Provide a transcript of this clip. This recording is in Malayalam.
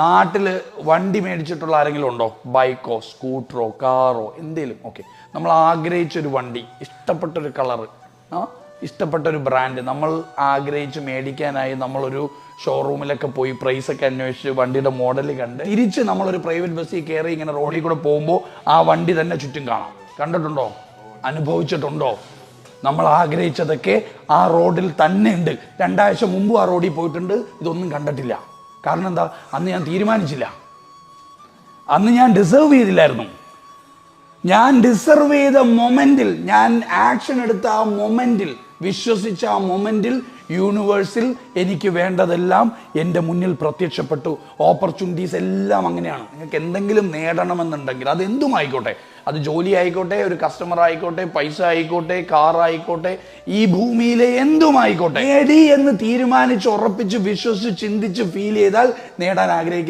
നാട്ടിൽ വണ്ടി മേടിച്ചിട്ടുള്ള ആരെങ്കിലും ഉണ്ടോ? ബൈക്കോ സ്കൂട്ടറോ കാറോ എന്തെങ്കിലും? ഓക്കെ, നമ്മൾ ആഗ്രഹിച്ചൊരു വണ്ടി, ഇഷ്ടപ്പെട്ടൊരു കളറ്, ഇഷ്ടപ്പെട്ടൊരു ബ്രാൻഡ് നമ്മൾ ആഗ്രഹിച്ച് മേടിക്കാനായി നമ്മളൊരു ഷോറൂമിലൊക്കെ പോയി പ്രൈസൊക്കെ അന്വേഷിച്ച് വണ്ടിയുടെ മോഡൽ കണ്ട് തിരിച്ച് നമ്മളൊരു പ്രൈവറ്റ് ബസ്സിൽ കയറി ഇങ്ങനെ റോഡിൽ കൂടെ പോകുമ്പോൾ ആ വണ്ടി തന്നെ ചുറ്റും കാണാം. കണ്ടിട്ടുണ്ടോ? അനുഭവിച്ചിട്ടുണ്ടോ? നമ്മൾ ആഗ്രഹിച്ചതൊക്കെ ആ റോഡിൽ തന്നെ ഉണ്ട്. 2 ആഴ്ച മുമ്പ് ആ റോഡിൽ പോയിട്ടുണ്ട്, ഇതൊന്നും കണ്ടിട്ടില്ല. കാരണം എന്താ? അന്ന് ഞാൻ തീരുമാനിച്ചില്ല, അന്ന് ഞാൻ ഡിസേർവ് ചെയ്തില്ലായിരുന്നു. ഞാൻ ഡിസർവ് ചെയ്ത മൊമെന്റിൽ, ഞാൻ ആക്ഷൻ എടുത്ത ആ മൊമെന്റിൽ, വിശ്വസിച്ച ആ മൊമെന്റിൽ യൂണിവേഴ്സിൽ എനിക്ക് വേണ്ടതെല്ലാം എൻ്റെ മുന്നിൽ പ്രത്യക്ഷപ്പെട്ടു. ഓപ്പർച്യൂണിറ്റീസ് എല്ലാം അങ്ങനെയാണ്. നിങ്ങൾക്ക് എന്തെങ്കിലും നേടണമെന്നുണ്ടെങ്കിൽ അതെന്തും ആയിക്കോട്ടെ, അത് ജോലി ആയിക്കോട്ടെ, ഒരു കസ്റ്റമർ ആയിക്കോട്ടെ, പൈസ ആയിക്കോട്ടെ, കാർ ആയിക്കോട്ടെ, ഈ ഭൂമിയിലെ എന്തും ആയിക്കോട്ടെ, നേടി എന്ന് തീരുമാനിച്ച് ഉറപ്പിച്ച് വിശ്വസിച്ച് ചിന്തിച്ച് ഫീൽ ചെയ്താൽ നേടാൻ ആഗ്രഹിക്കും.